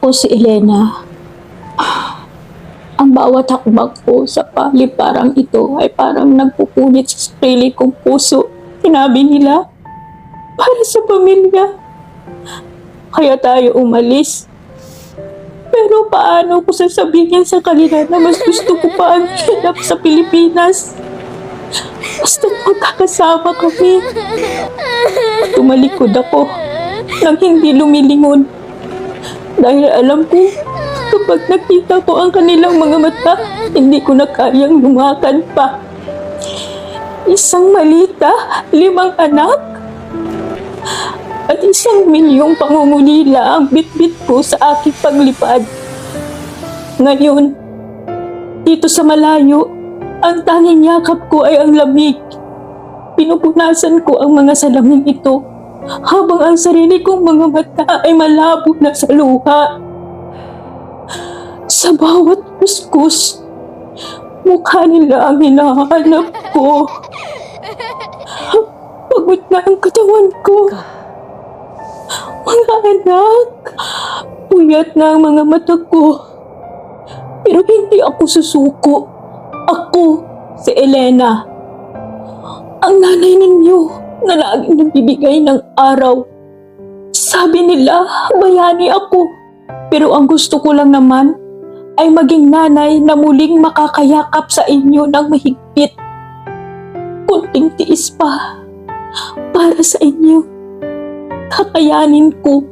Ako si Elena. Ang bawat hakbang ko sa paliparang ito ay parang nagpupunit sa sarili kong puso. Sinabi nila, para sa pamilya. Kaya tayo umalis. Pero paano ko sasabihin sa kanila na mas gusto ko pa ang hirap sa Pilipinas? Basta magkakasama kami. Tumalikod ako nang hindi lumilingon. Dahil alam ko, kapag nakita ko ang kanilang mga mata, hindi ko na kayang lumakad pa. Isang malita, 5 anak, at 1,000,000 pangungulila ang bitbit ko sa aking paglipad. Ngayon, dito sa malayo, ang tanging yakap ko ay ang lamig. Pinupunasan ko ang mga salamin ito, habang ang sarili kong mga mata ay malabo na sa luha. Sa bawat kuskus, mukha nila ang hinahanap ko. Pagod na ang katawan ko. Mga anak, puyat na ang mga mata ko. Pero hindi ako susuko. Ako, si Elena. Ang nanay ninyo na laging nagbibigay ng araw. Sabi nila, bayani ako. Pero ang gusto ko lang naman ay maging nanay na muling makakayakap sa inyo ng mahigpit. Kunting tiis pa para sa inyo. Kakayanin ko.